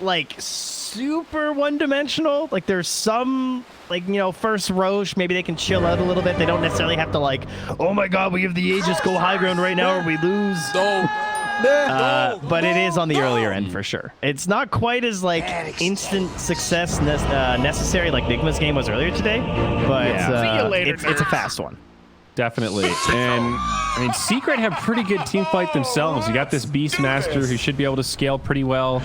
like super one-dimensional. Like there's some, like, you know, first Roche, maybe they can chill out a little bit. They don't necessarily have to like, oh my god, we have the Aegis, go high ground right now or we lose. But it is on the earlier end for sure. It's not quite as like instant success necessary like Nigma's game was earlier today, but it's a fast one. Definitely. And I mean, Secret have pretty good team fight themselves. You got this Beastmaster who should be able to scale pretty well.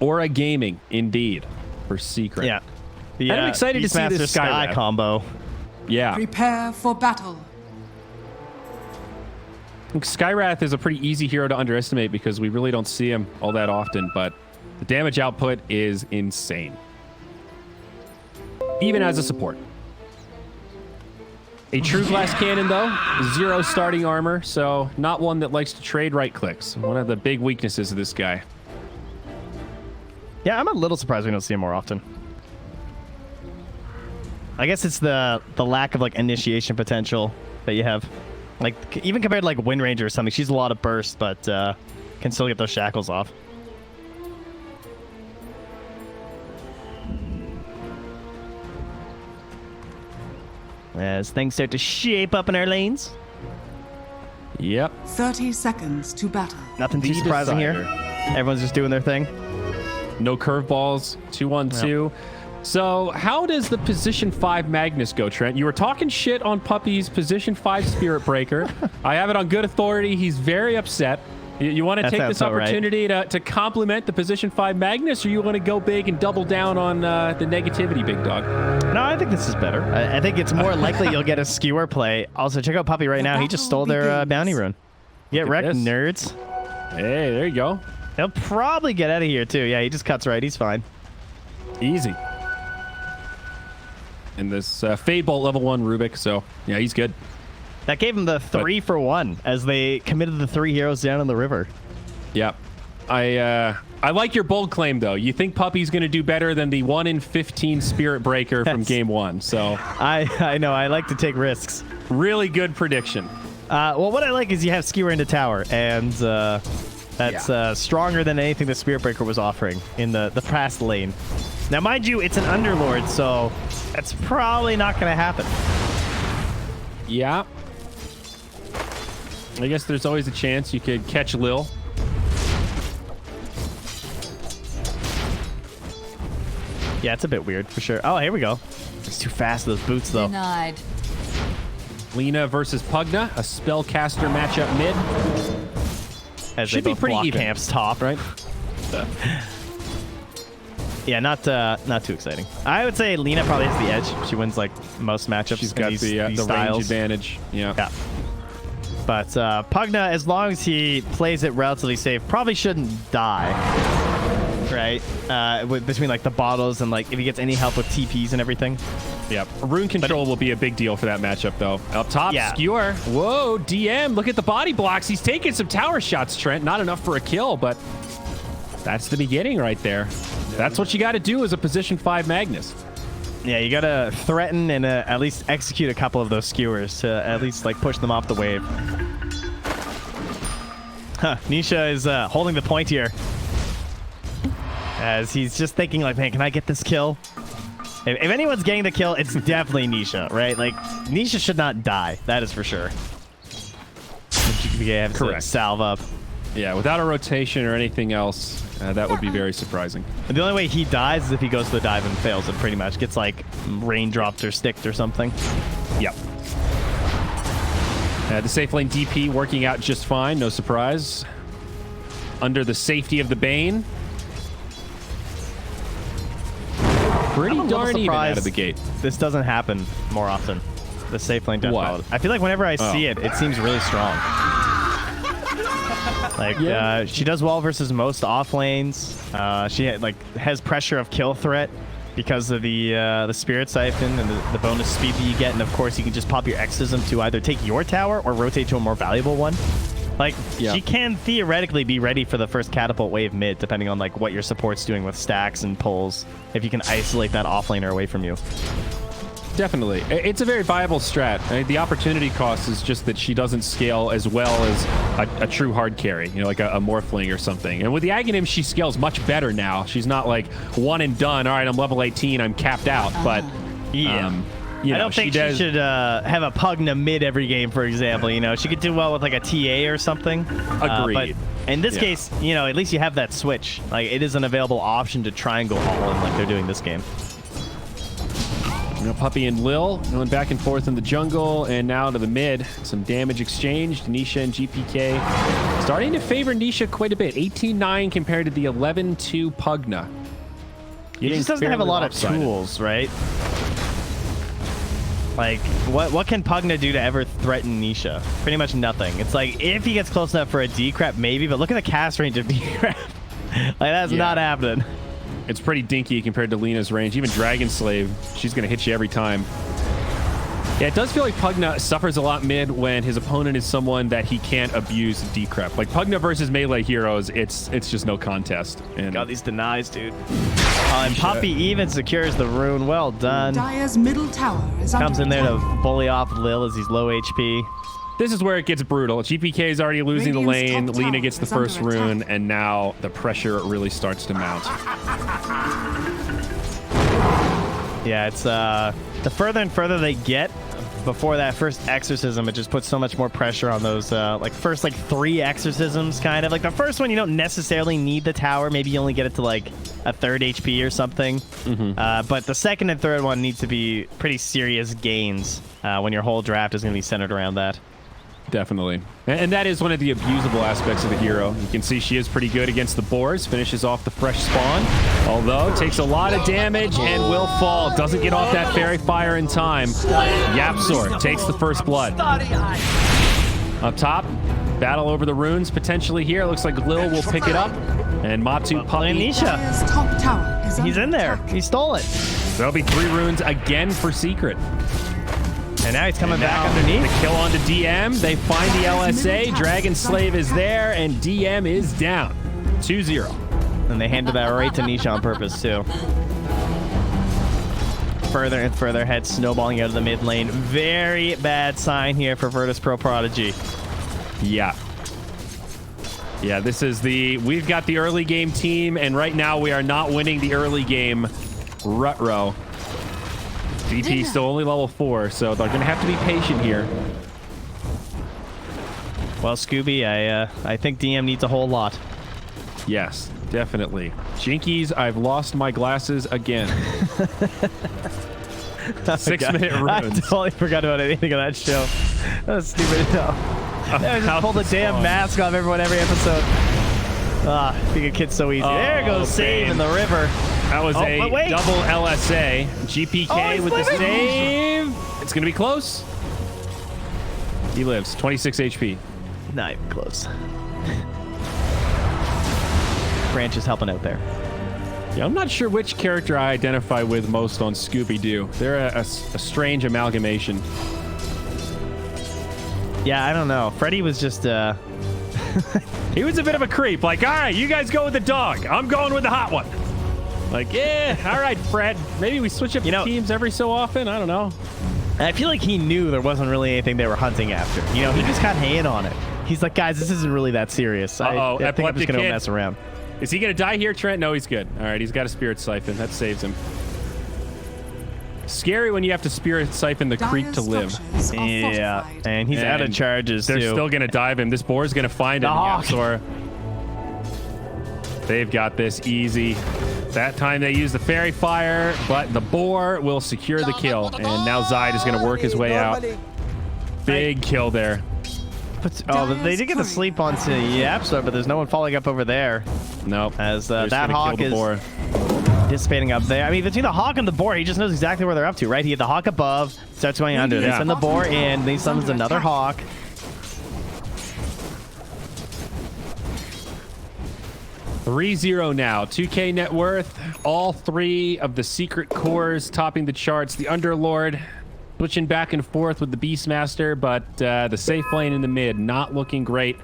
Aura Gaming, indeed, for Secret. Yeah. I'm excited to see this Sky combo. Yeah. Prepare for battle. Skywrath is a pretty easy hero to underestimate because we really don't see him all that often, but the damage output is insane. Even as a support. A true glass cannon, though, 0 starting armor, so not one that likes to trade right clicks. One of the big weaknesses of this guy. Yeah, I'm a little surprised we don't see him more often. I guess it's the lack of like initiation potential that you have. Like, even compared to like Wind Ranger or something, she's a lot of burst, but can still get those shackles off. As things start to shape up in our lanes. Yep. 30 seconds to battle. Nothing too surprising here. Everyone's just doing their thing. No curveballs, 2-on-2. Yep. So how does the position 5 Magnus go, Trent? You were talking shit on Puppy's position 5 Spirit Breaker. I have it on good authority. He's very upset. You want to take this opportunity to compliment the position 5 Magnus, or you want to go big and double down on the negativity, big dog? No, I think this is better. I think it's more likely you'll get a skewer play. Also, check out Puppy right now. He just stole their bounty rune. Get wrecked, nerds. Hey, there you go. He'll probably get out of here, too. Yeah, he just cuts right. He's fine. Easy. And this Fade Bolt level 1 Rubik, so yeah, he's good. That gave him the 3 for 1 as they committed the 3 heroes down in the river. Yeah. I like your bold claim, though. You think Puppy's going to do better than the 1 in 15 Spirit Breaker from game 1, so... I know. I like to take risks. Really good prediction. Well, what I like is you have Skewer into tower, and that's stronger than anything the Spirit Breaker was offering in the past lane. Now, mind you, it's an Underlord, so that's probably not going to happen. Yeah. I guess there's always a chance you could catch Lil. Yeah, it's a bit weird for sure. Oh, here we go. It's too fast, those boots, though. Denied. Lina versus Pugna, a spellcaster matchup mid. As should they be pretty even. Camps top, right? Yeah, not too exciting. I would say Lina probably has the edge. She wins like most matchups. She's got these the range advantage. Yeah. But Pugna, as long as he plays it relatively safe, probably shouldn't die. Right? Between like the bottles and like if he gets any help with TPs and everything. Yep. Rune control will be a big deal for that matchup, though. Up top, Skewer. Whoa, DM. Look at the body blocks. He's taking some tower shots, Trent. Not enough for a kill, but that's the beginning right there. That's what you got to do as a position 5 Magnus. Yeah, you got to threaten and at least execute a couple of those skewers to at least like push them off the wave. Huh, Nisha is holding the point here. As he's just thinking like, man, can I get this kill? If anyone's getting the kill, it's definitely Nisha, right? Like, Nisha should not die. That is for sure. Correct. Salve up. Yeah, without a rotation or anything else, that would be very surprising. And the only way he dies is if he goes to the dive and fails it pretty much. Gets like raindropped or sticked or something. Yep. The safe lane DP working out just fine. No surprise. Under the safety of the Bane. Pretty darn even out of the gate. This doesn't happen more often. The safe lane death mode. I feel like whenever I see it, it seems really strong. Like she does well versus most off lanes. She has pressure of kill threat because of the spirit siphon and the bonus speed that you get, and of course you can just pop your exorcism to either take your tower or rotate to a more valuable one. Like she can theoretically be ready for the first catapult wave mid, depending on like what your support's doing with stacks and pulls. If you can isolate that offlaner away from you. Definitely. It's a very viable strat. I mean, the opportunity cost is just that she doesn't scale as well as a true hard carry, you know, like a Morphling or something. And with the Aghanim, she scales much better now. She's not like one and done. All right, I'm level 18. I'm capped out. But yeah. You know, I don't think she should have a Pugna mid every game, for example. You know, she could do well with like a TA or something. Agreed. But in this case, you know, at least you have that switch. Like, it is an available option to try and go all in like they're doing this game. You know, Puppy and Lil going back and forth in the jungle, and now to the mid. Some damage exchanged. Nisha and GPK starting to favor Nisha quite a bit. 18-9 compared to the 11-2 Pugna. He just doesn't have a lot of tools, right? Like, what can Pugna do to ever threaten Nisha? Pretty much nothing. It's like, if he gets close enough for a D-Crap, maybe, but look at the cast range of D-Crap. Like, that's not happening. It's pretty dinky compared to Lina's range. Even Dragon Slave, she's going to hit you every time. Yeah, it does feel like Pugna suffers a lot mid when his opponent is someone that he can't abuse decrep. Like Pugna versus melee heroes, it's just no contest. And got these denies, dude. And Poppy even secures the rune. Well done. Dire's middle tower is Comes in there attack. to bully off Lil as he's low HP. This is where it gets brutal. GPK is already losing the lane. Lina gets the first rune, and now the pressure really starts to mount. Yeah, it's the further and further they get before that first exorcism, it just puts so much more pressure on those like first like 3 exorcisms, kind of. Like the first one, you don't necessarily need the tower. Maybe you only get it to like a 3rd HP or something. But the second and third one needs to be pretty serious gains when your whole draft is going to be centered around that. Definitely. And that is one of the abusable aspects of the hero. You can see she is pretty good against the boars. Finishes off the fresh spawn. Although, takes a lot of damage and will fall. Doesn't get off that fairy fire in time. Yapsor takes the first blood. Up top, battle over the runes potentially here. Looks like Lil will pick it up. And Matu Puppy. Nisha. Dire's top tower is He's under in there. attack. He stole it. There'll be 3 runes again for Secret. And now he's coming back underneath. The kill onto DM. They find the LSA. Dragon Slave is there, and DM is down. 2-0. And they handed that right to Nisha on purpose, too. Further and further ahead, snowballing out of the mid lane. Very bad sign here for Virtus Pro Prodigy. Yeah. Yeah, this is we've got the early game team, and right now we are not winning the early game rut-row. VP still only level 4, so they're going to have to be patient here. Well, Scooby, I think DM needs a whole lot. Yes, definitely. Jinkies, I've lost my glasses again. 6-minute runes. I totally forgot about anything on that show. That was stupid. No. They just pull the damn mask off everyone every episode. Being a kid's so easy. There goes save in the river. That was a double LSA. GPK with the save. It's going to be close. He lives. 26 HP. Not even close. Branch is helping out there. Yeah, I'm not sure which character I identify with most on Scooby-Doo. They're a strange amalgamation. Yeah, I don't know. Freddy was just... He was a bit of a creep. Like, all right, you guys go with the dog. I'm going with the hot one. Like, yeah, all right, Fred. Maybe we switch up the teams every so often. I don't know. I feel like he knew there wasn't really anything they were hunting after. You know, he just got in on it. He's like, guys, this isn't really that serious. I think I'm just going to mess around. Is he going to die here, Trent? No, he's good. All right, he's got a Spirit Siphon. That saves him. Scary when you have to Spirit Siphon the creep to live. Yeah, and he's out of charges, They're too. still going to dive him. This boar's going to find him. Yapsor. They've got this easy. That time they use the Fairy Fire, but the boar will secure the kill. And now Zide is going to work his way out. Big kill there. Oh, they did get the sleep onto Yapsor, but there's no one following up over there. Nope. As that Hawk is dissipating up there. I mean, between the Hawk and the boar, he just knows exactly where they're up to, right? He had the Hawk above, starts going under. They send the boar in, then he summons another Hawk. $3-0 now. 2K net worth. All 3 of the secret cores topping the charts. The Underlord switching back and forth with the Beastmaster, but the safe lane in the mid not looking great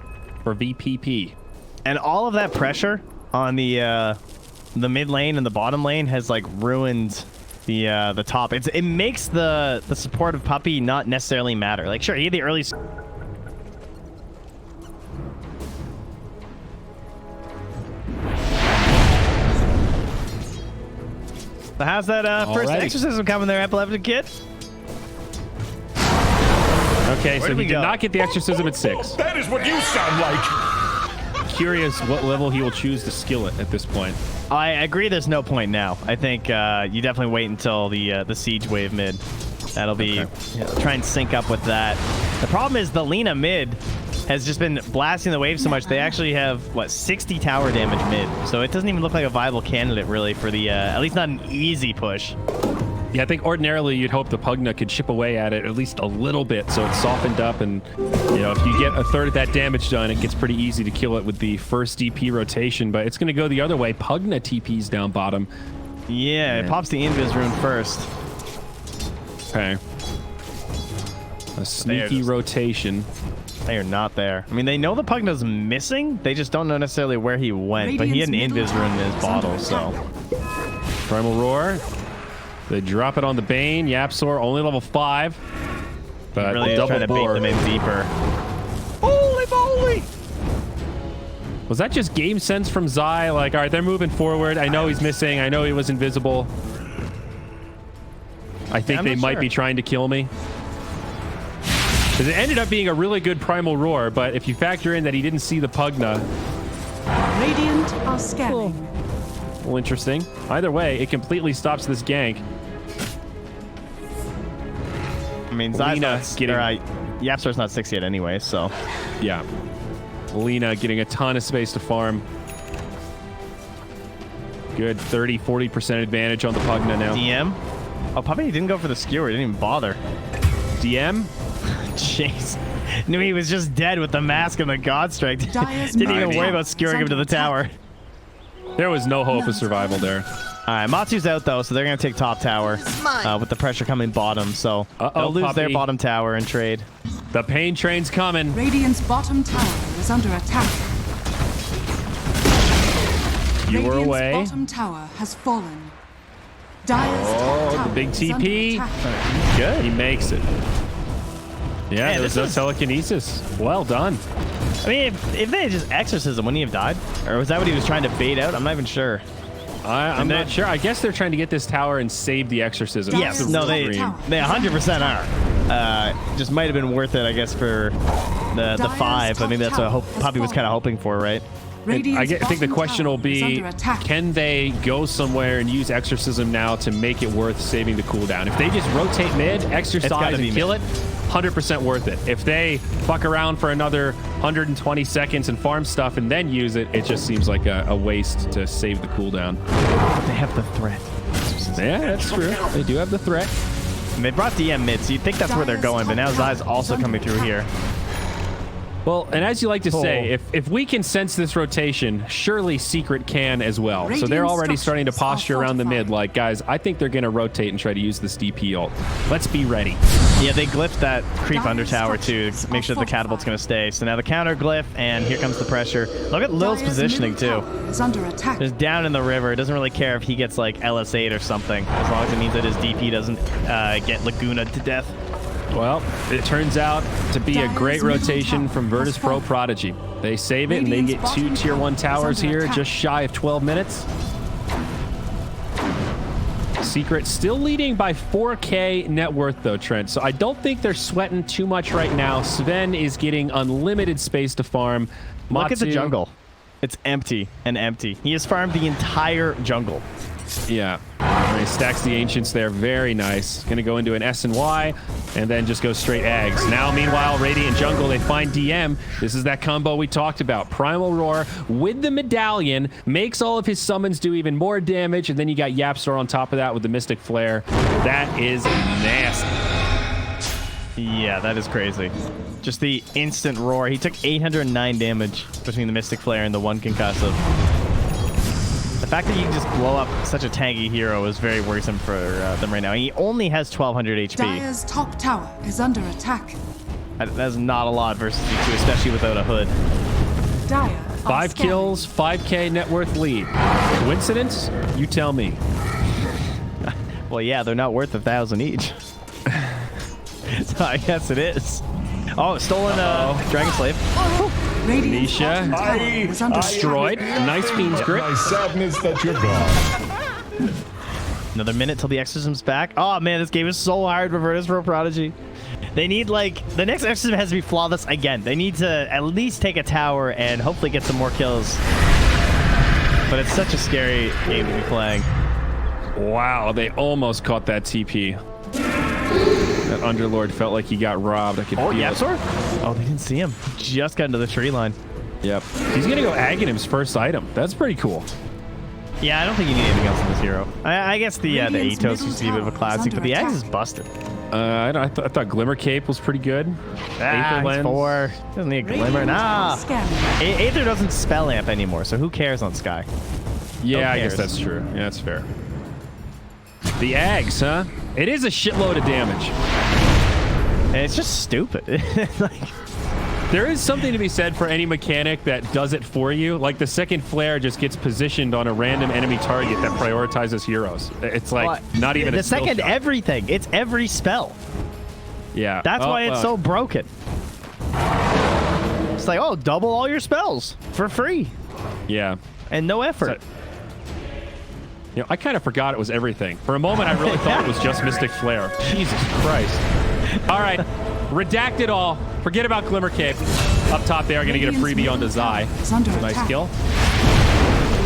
for VP.P. And all of that pressure on the mid lane and the bottom lane has like ruined the top. It makes the support of Puppy not necessarily matter. Like, sure, he had the early. So how's that first exorcism coming there, Epileptic Kid? Okay, so he did not get the exorcism at 6. That is what you sound like. Curious what level he will choose to skill it at this point. I agree there's no point now. I think you definitely wait until the siege wave mid. That'll be try and sync up with that. The problem is the Lina mid has just been blasting the wave so much. They actually have, what, 60 tower damage mid. So it doesn't even look like a viable candidate, really, for the, at least not an easy push. Yeah, I think ordinarily you'd hope the Pugna could chip away at it at least a little bit so it's softened up, and you know, if you get a third of that damage done, it gets pretty easy to kill it with the first DP rotation, but it's going to go the other way. Pugna TP's down bottom. Yeah, it pops the Invis rune first. Okay. A sneaky rotation. They are not there. I mean, they know the Pugna's missing. They just don't know necessarily where he went, but he had an Invis rune in his bottle, so. Primal Roar. They drop it on the Bane. Yapsor, only level 5. But really double trying to bait them in deeper. Holy moly! Was that just game sense from Zai? Like, all right, they're moving forward. I know he's missing. I know he was invisible. I think they might be trying to kill me. Because it ended up being a really good Primal Roar, but if you factor in that he didn't see the Pugna... Radiant are scanning. Well, interesting. Either way, it completely stops this gank. I mean, Zai's not getting... Yapsor's not 6 yet anyway, so... Yeah. Lina getting a ton of space to farm. Good 30-40% advantage on the Pugna now. DM? Oh, Puppy didn't go for the skewer. He didn't even bother. DM? Jeez. Knew he was just dead with the mask and the God Strike. Didn't even worry about skewering him to the tower. There was no hope of survival there. All right, Matsu's out, though, so they're going to take top tower with the pressure coming bottom. So they'll lose their bottom tower and trade. The pain train's coming. Radiant's bottom tower is under attack. You were Radiant's away. bottom tower has fallen. Dire's top tower the big is under TP. attack. Good. He makes it. Yeah, there's no telekinesis. Well done. I mean, if they had just exorcism, wouldn't he have died? Or was that what he was trying to bait out? I'm not even sure. I'm not sure. I guess they're trying to get this tower and save the exorcism. Yes, no, they 100% are. Just might have been worth it, I guess, for the 5. I mean, that's what Puppy was kind of hoping for, right? I think the question will be, can they go somewhere and use exorcism now to make it worth saving the cooldown? If they just rotate mid, exercise, and kill it, 100% worth it. If they fuck around for another 120 seconds and farm stuff and then use it, it just seems like a waste to save the cooldown. They have the threat. Yeah, that's true. They do have the threat. And they brought DM mid, so you'd think that's where they're going, but now Zai's also coming through here. Well, and as you like to say, if we can sense this rotation, surely Secret can as well. So they're already starting to posture around the mid like, guys, I think they're going to rotate and try to use this DP ult. Let's be ready. Yeah, they glyphed that creep under tower too to make sure the catapult's going to stay. So now the counter glyph, and here comes the pressure. Look at Lil's positioning too. Just down in the river. It doesn't really care if he gets like LS8 or something, as long as it means that his DP doesn't get Laguna to death. Well, it turns out to be a great rotation from Virtus Pro Prodigy. They save it, and they get 2 tier 1 towers here, just shy of 12 minutes. Secret still leading by 4K net worth, though, Trent. So I don't think they're sweating too much right now. Sven is getting unlimited space to farm. Look at the jungle. It's empty and empty. He has farmed the entire jungle. Yeah. He stacks the Ancients there. Very nice. Going to go into an S and Y and then just go straight eggs. Now, meanwhile, Radiant Jungle, they find DM. This is that combo we talked about. Primal Roar with the Medallion makes all of his summons do even more damage. And then you got Yapsor on top of that with the Mystic Flare. That is nasty. Yeah, that is crazy. Just the instant roar. He took 809 damage between the Mystic Flare and the 1 concussive. The fact that you can just blow up such a tanky hero is very worrisome for them right now. He only has 1200 HP. Dire's top tower is under attack. That's not a lot versus you two, especially without a hood. Dire 5 kills, 5K net worth lead. Coincidence? You tell me. Well, yeah, they're not worth 1,000 each. So I guess it is. Oh, stolen Dragon Slave. Radiant's Nisha. bottom tower is under Destroyed. Nice Fiend's Grip. My sadness that you're gone. Another minute till the exorcism's back. Oh man, this game is so hard for Virtus.pro Prodigy. They need, like, the next exorcism has to be flawless again. They need to at least take a tower and hopefully get some more kills. But it's such a scary game to be playing. Wow, they almost caught that TP. That Underlord felt like he got robbed. I could feel it. Yapsor? Oh, they didn't see him. He just got into the tree line. Yep. He's going to go Aghanim's first item. That's pretty cool. Yeah, I don't think you need anything else in this hero. I guess the Radiant's Atos middle used to be a bit of a tower is classic, but under the Axe attack. is busted. I thought Glimmer Cape was pretty good. Aether He's Lens. 4. Doesn't need a Glimmer. Radiant Nah. are scanning. Aether doesn't spell amp anymore, so who cares on Sky? Yeah, I cares? guess that's true. Yeah, that's fair. The Ags, huh? It is a shitload of damage. And it's just stupid. Like, There is something to be said for any mechanic that does it for you. Like the second flare just gets positioned on a random enemy target that prioritizes heroes. It's like not even the a skill second shot. everything. It's every spell. Yeah. That's why it's so broken. It's like, oh, double all your spells for free Yeah. and no effort. You know, I kind of forgot it was everything. For a moment, I really thought it was just Mystic Flare. Jesus Christ. All right. Redact it all. Forget about Glimmer Cape. Up top, they are going to get a freebie onto Zai. Is under Nice attack. kill.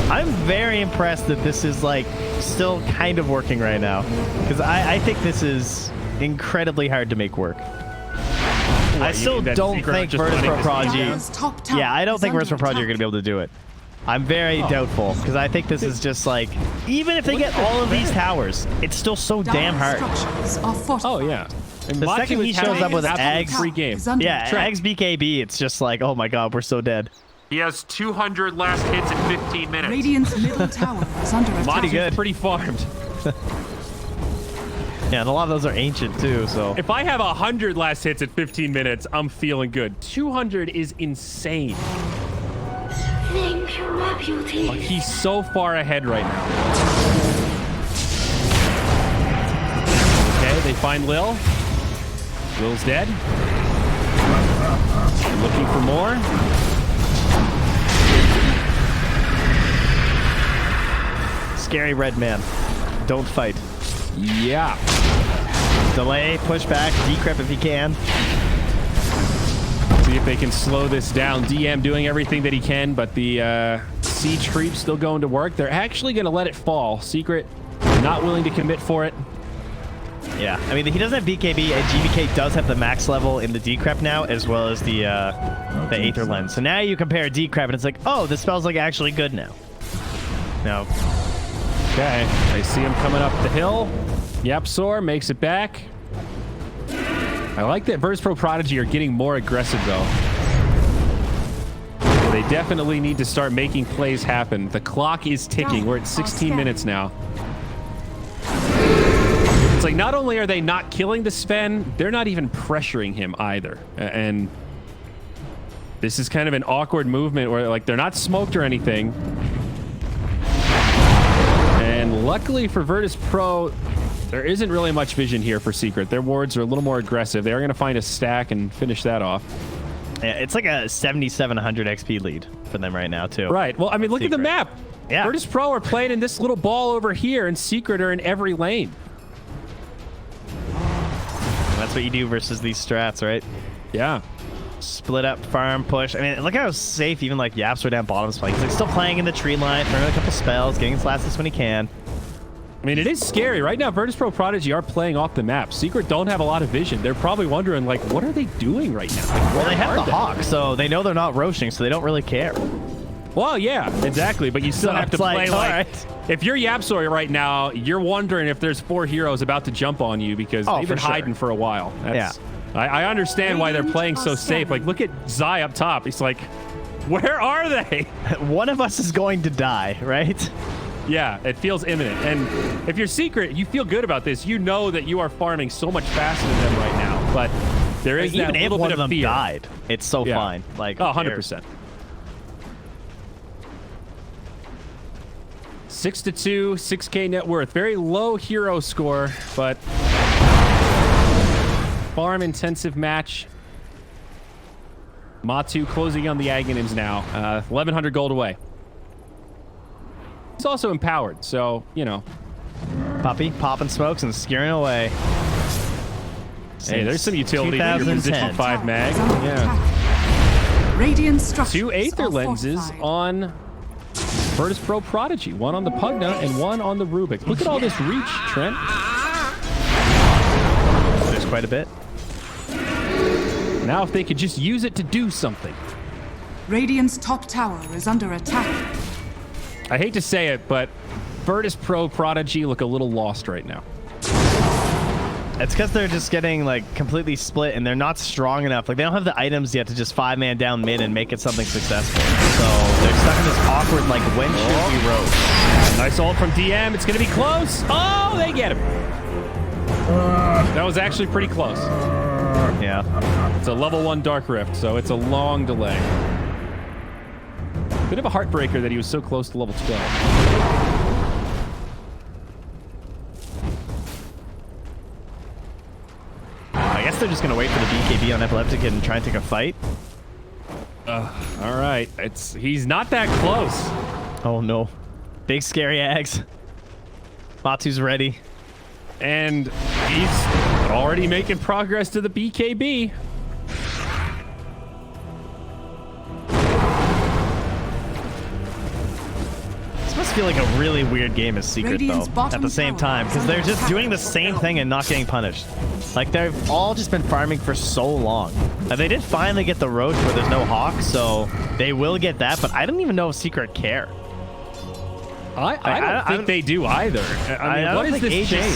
I'm very impressed that this is like still kind of working right now, because I think this is incredibly hard to make work. I you still mean that don't Secret think just Virtus.pro running this Prodigy. Dire's top tower Yeah, I don't is think under Virtus.pro Prodigy are going to be able to do it. I'm very doubtful, because I think this is just like, even if they get all of these towers, it's still so damn Dire's hard. structures are fortified. Oh, yeah. And The Machi second was he shows having up with an absolute Ags- free game. Is under Yeah, attack. Eggs BKB, it's just like, oh my god, we're so dead. He has 200 last hits in 15 minutes. Radiant's middle tower is under attack. Pretty good. Pretty farmed. Yeah, and a lot of those are ancient too, so. If I have 100 last hits at 15 minutes, I'm feeling good. 200 is insane. Thank you, my beauty. Oh, he's so far ahead right now. Okay, they find Lil. Lil's dead. Looking for more. Scary red man. Don't fight. Yeah. Delay, push back, decrep if you can. See if they can slow this down. DM doing everything that he can, but the siege creep still going to work. They're actually going to let it fall. Secret, not willing to commit for it. Yeah, I mean, he doesn't have BKB, and GBK does have the max level in the decrep now, as well as the Aether Lens. So now you compare decrep, and it's like, oh, this spell's like actually good now. No. Okay, I see him coming up the hill. Yapsor makes it back. I like that Virtus.pro Prodigy are getting more aggressive, though. They definitely need to start making plays happen. The clock is ticking. We're at 16 minutes now. It's like not only are they not killing the Sven, they're not even pressuring him either. And this is kind of an awkward movement where like they're not smoked or anything. And luckily for Virtus.pro, there isn't really much vision here for Secret. Their wards are a little more aggressive. They are going to find a stack and finish that off. Yeah, it's like a 7,700 XP lead for them right now, too. Right. Well, I mean, look at the Secret. map. Yeah. Virtus.pro are playing in this little ball over here, and Secret are in every lane. That's what you do versus these strats, right? Yeah. Split up, farm, push. I mean, look how safe even like Yaps are down bottom is playing. He's like still playing in the tree line, throwing a couple spells, getting his last hits when he can. I mean, it is scary. Right now, Virtus.pro Prodigy are playing off the map. Secret don't have a lot of vision. They're probably wondering, like, what are they doing right now? Like, Well, they where have are the Hawk, so they know they're not roaching, so they don't really care. Well, yeah, exactly. But you still So have to it's like, play all like... right. If you're Yapsor right now, you're wondering if there's 4 heroes about to jump on you because Oh, they've for been sure. hiding for a while. That's, I understand why they're playing so safe. Like, look at Zai up top. He's like, where are they? One of us is going to die, right? Yeah, it feels imminent. And if you're Secret, you feel good about this. You know that you are farming so much faster than them right now. But there is Even that if little one bit of of them fear. died, it's so Yeah. fine. Like, Oh, who cares? 100%. 6-2, 6K net worth. Very low hero score, but farm intensive match. Matu closing on the Aghanims now. 1,100 gold away. He's also empowered, so, you know. Puppy popping smokes and scaring away. Hey, there's some utility in your position 5 mag. Yeah. Radiant structures 2 Aether are lenses fortified. on Virtus Pro Prodigy. 1 on the Pugna and 1 on the Rubik. Look at all this reach, Trent. There's quite a bit. Now if they could just use it to do something. Radiant's top tower is under attack. I hate to say it, but Virtus Pro Prodigy look a little lost right now. It's because they're just getting like completely split and they're not strong enough. Like they don't have the items yet to just 5-man down mid and make it something successful. So they're stuck in this awkward like when should we rotate? Nice ult from DM. It's going to be close. Oh, they get him. That was actually pretty close. Yeah. It's a level 1 Dark Rift, so it's a long delay. Bit of a heartbreaker that he was so close to level 12. I guess they're just going to wait for the BKB on Epileptic and try and take a fight. All right. He's not that close. Oh no. Big scary Ags. Matu's ready. And he's already making progress to the BKB. This must feel like a really weird game as Secret, Radiant's though, bottom at the same tower time, is because they're under just attack. doing the same thing and not getting punished. Like, they've all just been farming for so long. They did finally get the Roach where there's no Hawk, so they will get that, but I don't even know if Secret care. I don't think they do either. I mean, what is this change?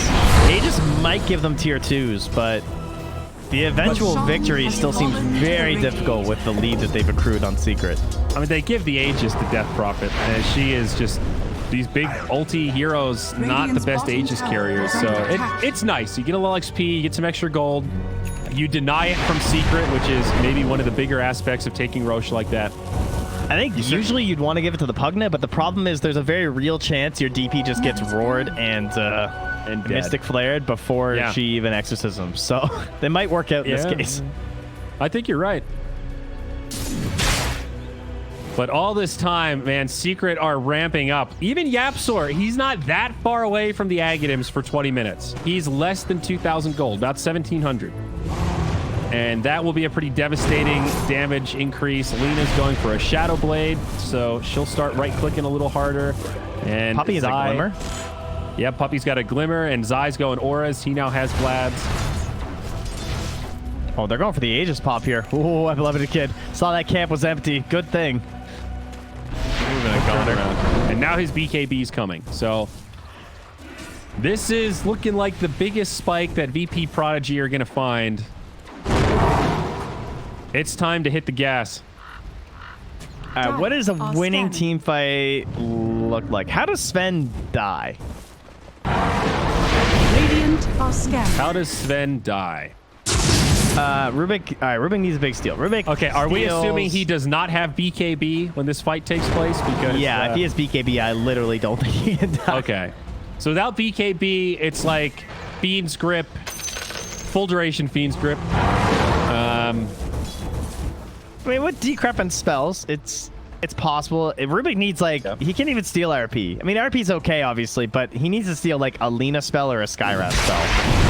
Aegis might give them tier 2s, but the eventual victory still seems very difficult with the lead that they've accrued on Secret. I mean, they give the Aegis to Death Prophet, and she is just these big ulti heroes, not the best Aegis carriers. So it's nice. You get a little XP, you get some extra gold. You deny it from Secret, which is maybe one of the bigger aspects of taking Roche like that. I think usually you'd want to give it to the Pugna, but the problem is there's a very real chance your DP just gets roared and Mystic flared before she even exorcisms. So they might work out in this case. I think you're right. But all this time, man, Secret are ramping up. Even Yapsor, he's not that far away from the Aghanims for 20 minutes. He's less than 2,000 gold, about 1,700. And that will be a pretty devastating damage increase. Lina's going for a Shadow Blade, so she'll start right-clicking a little harder. And Puppy has a Glimmer. Yeah, Puppy's got a Glimmer, and Zai's going Auras. He now has Vlad's. Oh, they're going for the Aegis pop here. Ooh, I love it, kid. Saw that camp was empty. Good thing. And now his BKB's coming. So this is looking like the biggest spike that VP Prodigy are going to find. It's time to hit the gas. What does a winning team fight look like? How does Sven die? Radiant are scanning. How does Sven die? Rubik. All right, Rubik needs a big steal. Rubik. Okay, are we assuming he does not have BKB when this fight takes place? Because yeah, if he has BKB, I literally don't think he can die. Okay, so without BKB, it's like Fiend's Grip, full duration Fiend's Grip. I mean, with decrepant spells, it's possible. If Rubik needs he can't even steal RP. I mean, RP's okay, obviously, but he needs to steal like a Lina spell or a Skywrath spell,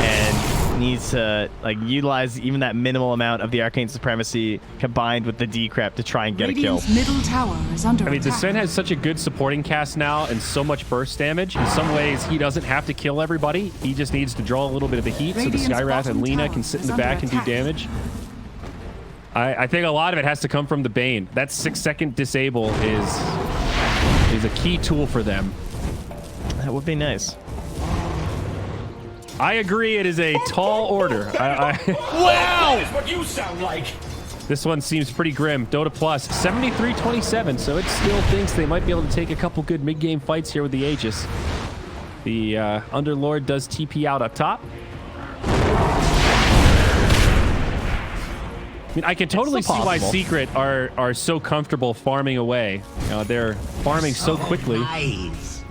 and needs to utilize even that minimal amount of the Arcane Supremacy combined with the decrep to try and get a kill. Radiant's middle tower is under I mean, the attack. Sven has such a good supporting cast now and so much burst damage. In some ways, he doesn't have to kill everybody. He just needs to draw a little bit of the heat so the Radiant's Skywrath and bottom Lina tower can sit in is the under back and do attack. damage. I think a lot of it has to come from the Bane. That 6-second disable is a key tool for them. That would be nice. I agree. It is a tall order. Wow! Is what you sound like. This one seems pretty grim. Dota Plus, 73-27, so it still thinks they might be able to take a couple good mid-game fights here with the Aegis. The Underlord does TP out up top. I mean, I can totally see why Secret are so comfortable farming away. They're farming so quickly.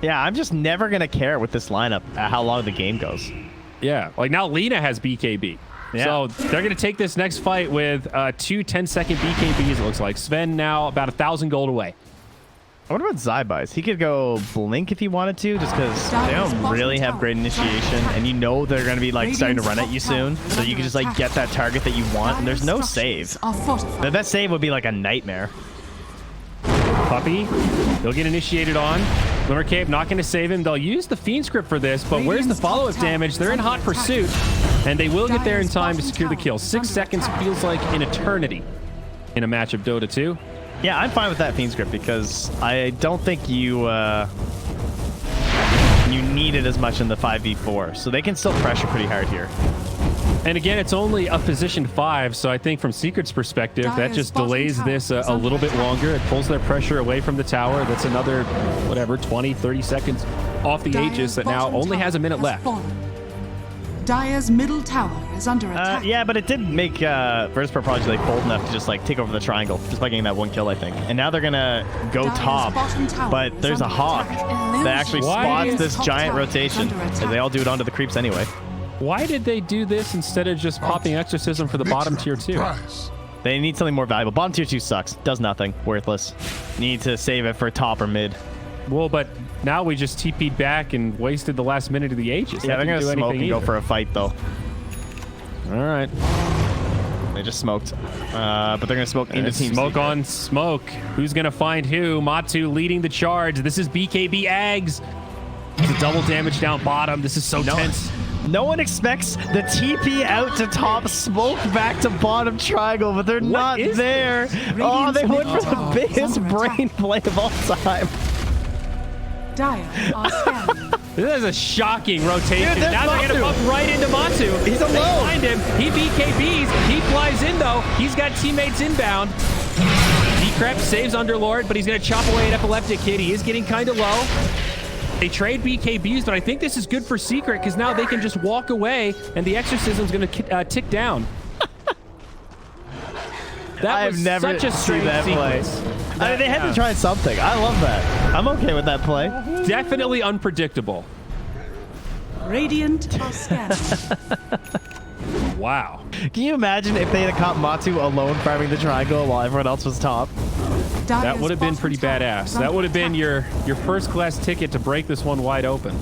Yeah, I'm just never going to care with this lineup how long the game goes. Yeah, like now Lina has BKB. Yeah. So they're going to take this next fight with 2 10-second BKBs, it looks like. Sven now about 1,000 gold away. I wonder what Zai buys. He could go Blink if he wanted to, just because they don't really have great initiation, and you know they're going to be like starting to run at you soon, so you can just like get that target that you want, and there's no save. The best save would be like a nightmare. Puppy, they'll get initiated on. Glimmer Cape not going to save him. They'll use the Fiend Script for this, but where's the follow-up damage? They're in hot pursuit, and they will get there in time to secure the kill. 6 seconds feels like an eternity in a match of Dota 2. Yeah, I'm fine with that Fiend Script because I don't think you need it as much in the 5v4, so they can still pressure pretty hard here. And again, it's only a position 5, so I think from Secret's perspective, that just delays this a little bit longer. It pulls their pressure away from the tower. That's another, whatever, 20, 30 seconds off the Aegis that now only has a minute left. Dire's middle tower is under attack. Yeah, but it did make Vertisport Prodigy like bold enough to just like take over the triangle just by getting that 1 kill, I think. And now they're gonna go top, but there's a Hawk that actually spots this giant rotation, as they all do it onto the creeps anyway. Why did they do this instead of just popping Exorcism for the bottom tier 2? They need something more valuable. Bottom tier 2 sucks. Does nothing. Worthless. Need to save it for top or mid. Well, but now we just TP'd back and wasted the last minute of the Aegis. Yeah, they're going to smoke and go for a fight, though. All right. They just smoked. But they're going to smoke into team smoke secret. on smoke. Who's going to find who? Matu leading the charge. This is BKB Ags. It's a double damage down bottom. This is so tense. No one expects the TP out to top, smoke back to bottom triangle, but they're not there. Oh, they went for the biggest brain play of all time. Dire are scanning. This is a shocking rotation. Dude, now they're going to bump right into Matu. He's alone. They find him. He BKBs. He flies in, though. He's got teammates inbound. Decrep saves Underlord, but he's going to chop away at Epileptic Kid. He is getting kind of low. They trade BKBs, but I think this is good for Secret because now they can just walk away and the Exorcism's going to tick down. That was never such a strange that sequence. play. I mean, they had to try something. I love that. I'm okay with that play. Definitely unpredictable. Radiant are scanning. Wow. Can you imagine if they had caught Matu alone farming the triangle while everyone else was top? That would have been pretty badass. That would have been your first class ticket to break this one wide open.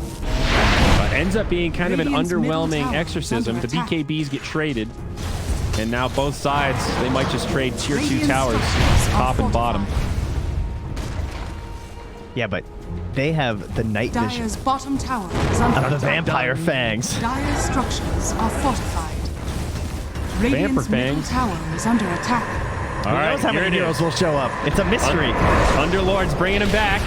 Ends up being kind of an underwhelming Exorcism. The BKBs get traded. And now both sides, they might just trade tier 2 towers, top and bottom. Yeah, but they have the night vision Dire's bottom tower is under of the attack. vampire fangs. Dire's structures are fortified. Radiant's middle fangs. tower is under attack. Who knows how many heroes will show up? It's a mystery. Underlord's bringing him back.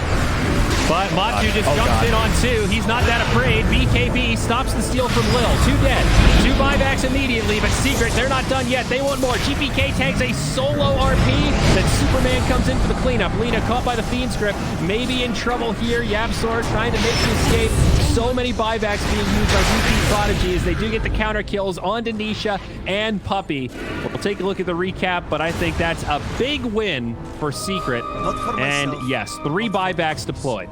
But Matu just jumps in on 2. He's not that afraid. BKB stops the steal from Lil. 2 dead. 2 buybacks immediately, but Secret, they're not done yet. They want more. GPK tags a solo RP. Then Superman comes in for the cleanup. Lina caught by the Fiend Script. Maybe in trouble here. Yabsor trying to make the escape. So many buybacks being used by VP Prodigy as they do get the counter kills onto Nisha and Puppy. We'll take a look at the recap, but I think that's a big win for Secret. And yes, 3 buybacks deployed.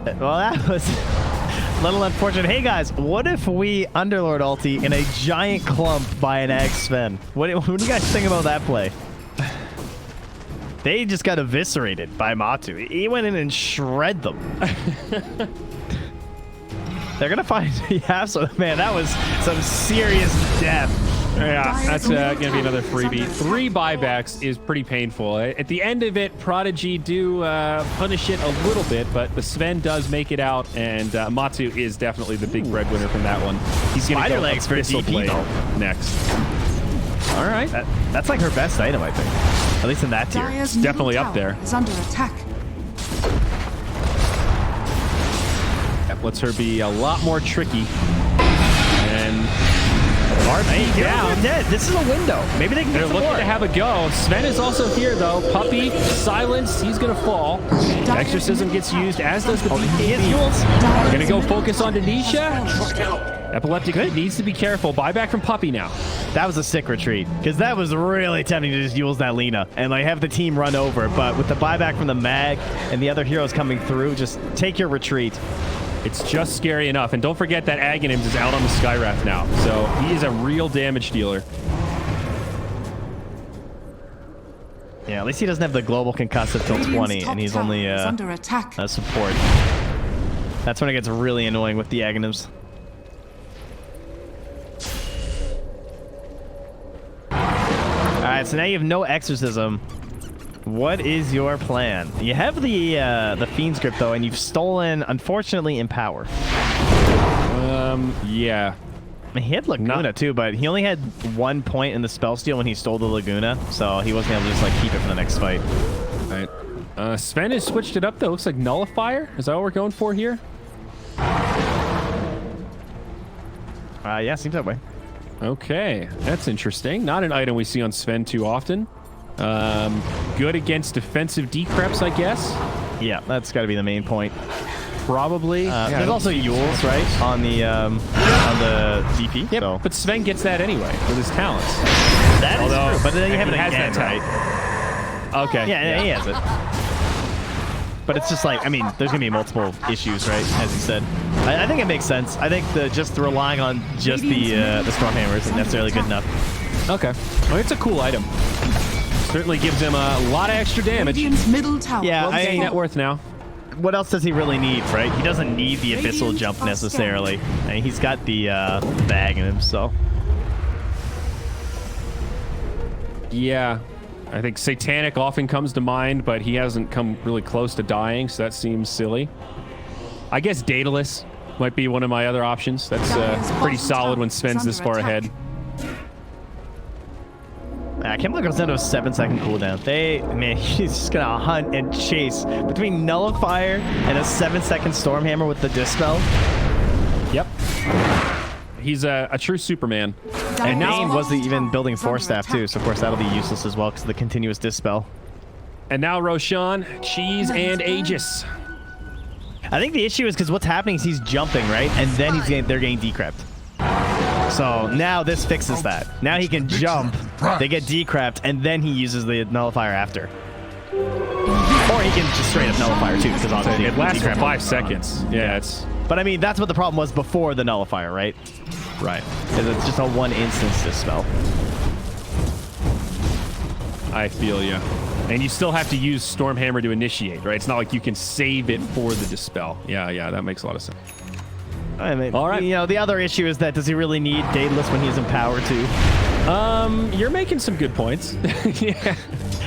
Well, that was a little unfortunate. Hey, guys, what if we Underlord ulti in a giant clump by an Ag Sven? What do you guys think about that play? They just got eviscerated by Matu. He went in and shred them. They're going to find Yasuo. Man, that was some serious death. Yeah, that's going to be another freebie. 3 buybacks is pretty painful. At the end of it, Prodigy do punish it a little bit, but the Sven does make it out, and Matu is definitely the big breadwinner from that one. He's going to go legs for Abyssal DP Blade though. next. All right. That's like her best item, I think. At least in that tier. Dire's definitely middle up there. tower is under attack. That lets her be a lot more tricky. And RP down. Dead. This is a window. Maybe they can They're get some looking more. to have a go. Sven is also here, though. Puppy, silence. He's going to fall. Exorcism gets used, as does the BKB. He is Yules. Going to go focus on Nisha. Epileptic needs to be careful. Buyback from Puppy now. That was a sick retreat, because that was really tempting to just use that Lina and like have the team run over. But with the buyback from the mag and the other heroes coming through, just take your retreat. It's just scary enough. And don't forget that Aghanims is out on the Skywrath now. So he is a real damage dealer. Yeah, at least he doesn't have the global concussive till 20, and he's only under attack. a support. That's when it gets really annoying with the Aghanims. Alright, so now you have no exorcism. What is your plan? You have the Fiend's Grip, though, and you've stolen, unfortunately, Empower. Yeah. I mean, he had Laguna, too, but he only had 1 point in the spell steal when he stole the Laguna, so he wasn't able to just, like, keep it for the next fight. All right. Sven has switched it up, though. Looks like Nullifier. Is that what we're going for here? Yeah, seems that way. Okay, that's interesting. Not an item we see on Sven too often. Good against defensive decreps, I guess. Yeah, that's got to be the main point. Probably. There's also Yules, right, on the DP. Yep, So. but Sven gets that anyway with his talents. That is true, but then you have it has again, that right? Okay. Yeah, he has it. But it's just like, I mean, there's going to be multiple issues, right, as you said. I think it makes sense. I think just relying on just the Stormhammer isn't necessarily good enough. Okay. Well, it's a cool item. Certainly gives him a lot of extra damage. Radiant's middle tower. Yeah, Net worth now. What else does he really need, right? He doesn't need the Abyssal Jump necessarily. I mean, he's got the bag in him, so. Yeah. I think Satanic often comes to mind, but he hasn't come really close to dying, so that seems silly. I guess Daedalus might be one of my other options. That's pretty solid when Sven's this far ahead. I can't believe it goes down to a 7-second cooldown. Man, he's just gonna hunt and chase between Nullifier and a 7-second Stormhammer with the Dispel. Yep. He's a true Superman. And Bane wasn't even building Force Staff too, so of course that'll be useless as well because of the continuous Dispel. And now Roshan, Cheese, and Aegis. I think the issue is because what's happening is he's jumping, right? And then they're getting decrept. So now this fixes that. Now he can jump, they get decrept, and then he uses the Nullifier after. Or he can just straight up Nullifier too, because obviously it lasts for 5 seconds. Yeah, it's... But I mean, that's what the problem was before the Nullifier, right? Right. Because it's just a one instance Dispel. I feel you. And you still have to use Stormhammer to initiate, right? It's not like you can save it for the Dispel. Yeah, that makes a lot of sense. I mean, all right. You know, the other issue is that does he really need Daedalus when he's in power too? You're making some good points. Yeah.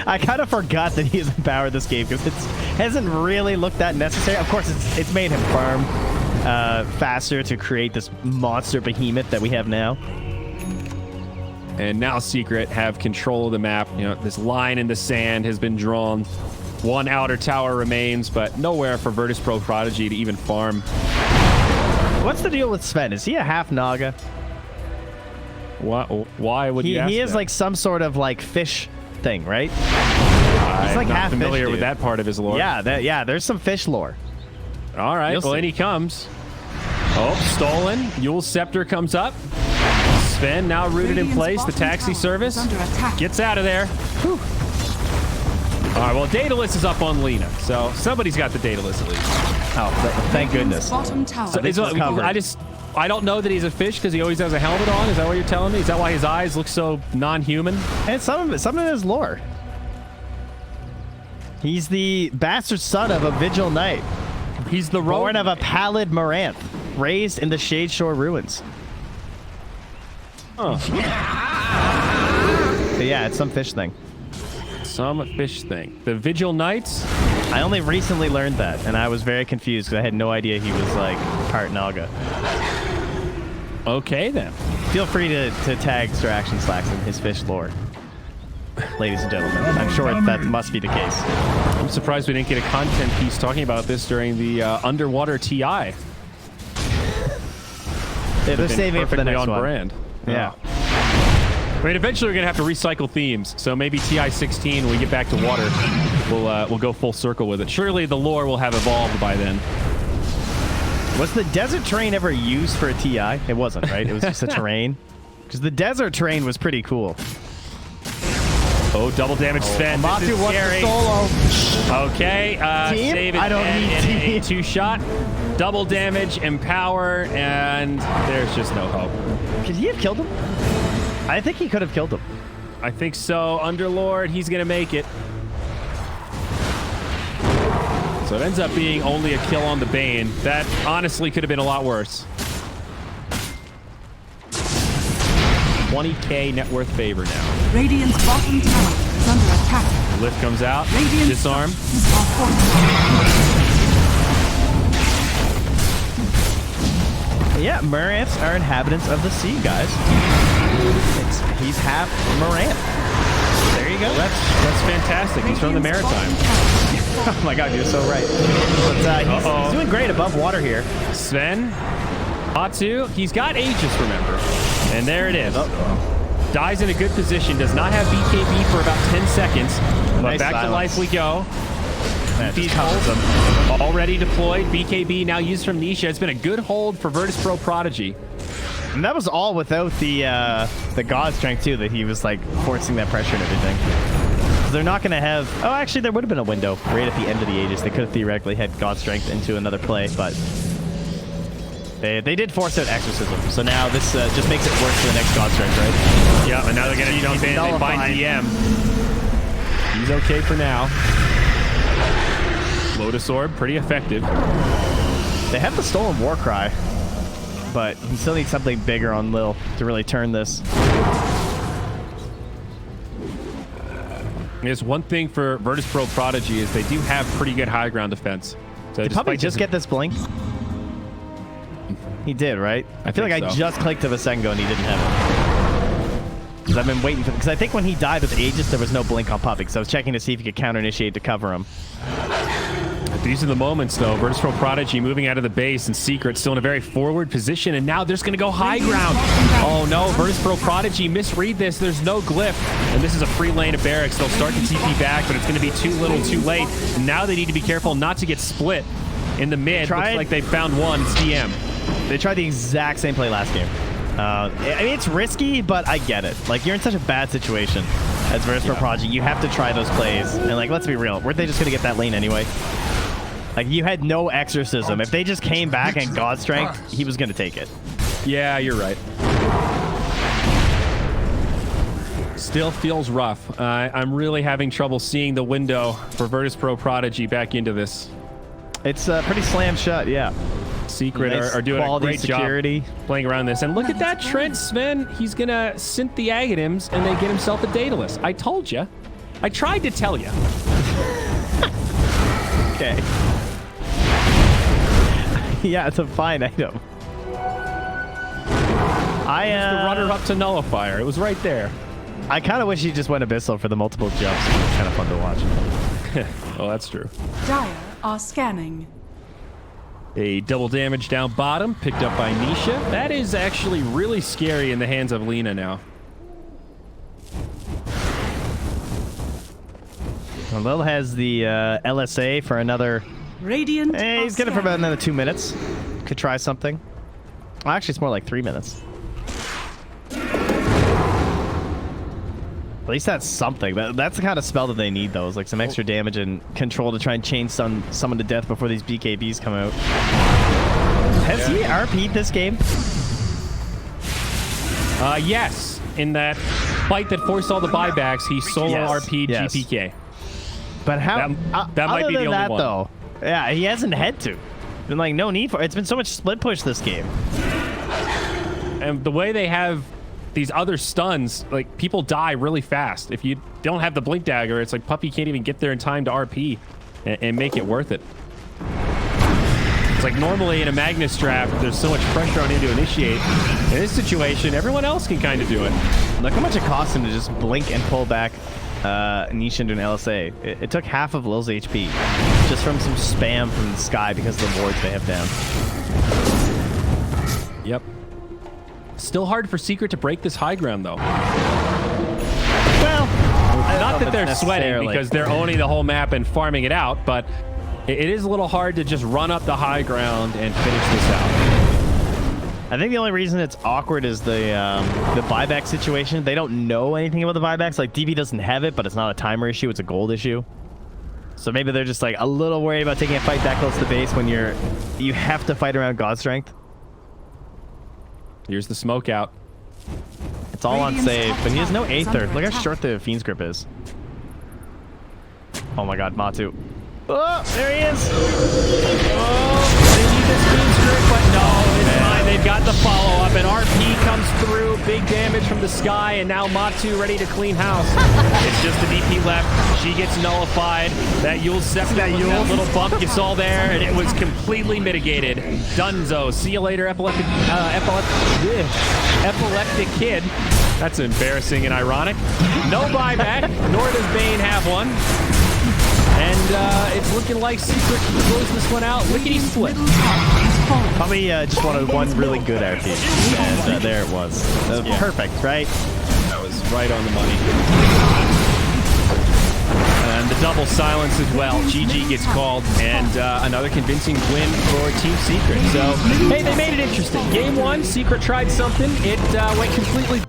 I kind of forgot that he's in power this game because it hasn't really looked that necessary. Of course, it's made him farm faster to create this monster behemoth that we have now. And now Secret have control of the map. You know, this line in the sand has been drawn. One outer tower remains, but nowhere for Virtus Pro Prodigy to even farm. What's the deal with Sven? Is he a half Naga? Why would you ask He is that? like some sort of like fish thing, right? He's like not half familiar fish, with that part of his lore. Yeah, there's some fish lore. All right, well, in he comes. Oh, stolen. Yule's Scepter comes up. Sven now rooted in place. The taxi service gets out of there. Whew. All right, well, Daedalus is up on Lina, so somebody's got the Daedalus at least. Oh, thank goodness. Bottom tower. So I don't know that he's a fish because he always has a helmet on. Is that what you're telling me? Is that why his eyes look so non-human? And some of his lore. He's the bastard son of a Vigil Knight. He's the born of a pallid Moranth, raised in the Shade Shore ruins. Oh. But yeah, it's some fish thing. Some fish thing. The Vigil Knights? I only recently learned that, and I was very confused because I had no idea he was like part Naga. Okay, then. Feel free to tag Sir Action Slacks in his fish lore, ladies and gentlemen. I'm sure that must be the case. I'm surprised we didn't get a content piece talking about this during the Underwater TI. Yeah, they're saving it for the next on one. Brand. Yeah. I mean, eventually we're gonna have to recycle themes. So maybe TI 16, when we get back to water, we'll go full circle with it. Surely the lore will have evolved by then. Was the desert terrain ever used for a TI? It wasn't, right? It was just a terrain. Because the desert terrain was pretty cool. Oh, double damage Sven. This Matu is wants scary. the solo. Okay, save it. I don't need a team. 2-shot. Double damage, empower, and there's just no hope. Could he have killed him? I think he could have killed him. I think so. Underlord, he's going to make it. So it ends up being only a kill on the Bane. That honestly could have been a lot worse. 20k net worth favor now. Radiant's bottom tower is under attack. Lift comes out. Radiant's Disarm. structures are fortified. Yeah, Morants are inhabitants of the sea, guys. He's half Morant. There you go. That's fantastic. He's from the Radiant's Maritime. bottom tower is Oh my god, you're so right. But he's doing great above water here. Sven. Atsu. He's got Aegis, remember. And there it is. Dies in a good position. Does not have BKB for about 10 seconds. But Nice back to silence. life we go. Man, He's just covers him. already deployed. BKB now used from Nisha. It's been a good hold for Virtus.Pro Prodigy. And that was all without the God strength too, that he was like forcing that pressure and everything. 'Cause they're not gonna have. Oh, actually, there would have been a window right at the end of the Aegis. They could have theoretically had God strength into another play, but they did force out exorcism. So now this just makes it worse for the next God strength, right? Yeah, and now they're gonna jump in. They bind nullified. DM. He's okay for now. Lotus Orb, pretty effective. They have the stolen war cry, but you still need something bigger on Lil to really turn this. There's one thing for Virtus.Pro Prodigy is they do have pretty good high ground defense. So Did Puppy just get this blink? He did, right? I feel like think I so. just clicked to the Sengo and he didn't have it. Because I've been waiting for. Because I think when he died with Aegis, there was no blink on Puppy. So I was checking to see if he could counter initiate to cover him. These are the moments, though. Virtus.Pro Prodigy moving out of the base and Secret still in a very forward position, and now they're just going to go high ground. Oh no, Virtus.Pro Prodigy misread this. There's no glyph, and this is a free lane of barracks. They'll start to TP back, but it's going to be too little, too late. And now they need to be careful not to get split in the mid. Looks like they found one. It's DM. They tried the exact same play last game. I mean, it's risky, but I get it. Like, you're in such a bad situation as Virtus.Pro Prodigy. You have to try those plays. And, like, let's be real. Weren't they just going to get that lane anyway? Like, you had no exorcism. If they just came back and God Strength, he was going to take it. Yeah, you're right. Still feels rough. I'm really having trouble seeing the window for Virtus.Pro Prodigy back into this. It's pretty slam shut, yeah. Secret Nice are doing a quality great security. job playing around this. And look at that Trent, Sven. He's going to synth the Aghanim's and then get himself a Daedalus. I told you. I tried to tell you. Okay. Yeah, it's a fine item. The runner-up to Nullifier. It was right there. I kind of wish he just went Abyssal for the multiple jumps. It was kind of fun to watch. Oh, that's true. Dire are scanning. A double damage down bottom, picked up by Nisha. That is actually really scary in the hands of Lina now. Well, Lil has the LSA for another... Radiant Hey, he's are got it for about scanning. another 2 minutes. Could try something. Well, actually, it's more like 3 minutes. At least that's something. That's the kind of spell that they need, though. Is like some extra damage and control to try and chain someone to death before these BKBs come out. Has he RP'd this game? Yes. In that fight that forced all the buybacks, he solo RP'd Yes. GPK. But how? That might other be the than only that, one. though. Yeah, he hasn't had to. Been like no need for. It's been so much split push this game. And the way they have these other stuns, like, people die really fast. If you don't have the Blink Dagger, it's like Puppy can't even get there in time to RP and make it worth it. It's like normally in a Magnus draft, there's so much pressure on him to initiate. In this situation, everyone else can kind of do it. Look how much it cost him to just blink and pull back Nisha into an LSA. It took half of Lil's HP just from some spam from the sky because of the wards they have down. Yep. Still hard for Secret to break this high ground, though. Well, Not that they're sweating because they're owning the whole map and farming it out, but It is a little hard to just run up the high ground and finish this out. I think the only reason it's awkward is the buyback situation. They don't know anything about the buybacks. Like, DP doesn't have it, but it's not a timer issue. It's a gold issue. So maybe they're just like a little worried about taking a fight that close to base when you have to fight around God Strength. Here's the smoke out. It's all on save, but he has no Aether. Look how short the Fiend's Grip is. Oh my god, Matu. Oh, there he is! Oh, they need this Fiend's Grip, but no, it's fine. They've got the follow-up, and RP comes through. Big damage from the sky, and now Matu ready to clean house. It's just the DP left. She gets nullified. That Yule Scepter, that little bump you saw there, and it was completely mitigated. Dunzo. See you later, epileptic kid. That's embarrassing and ironic. No buyback, nor does Bane have one. And it's looking like Secret can close this one out. Lickety split. Probably just wanted one really good RP. And there it was. Perfect, right? That was right on the money. And the double silence as well. GG gets called, and another convincing win for Team Secret. So, hey, they made it interesting. Game 1, Secret tried something. It went completely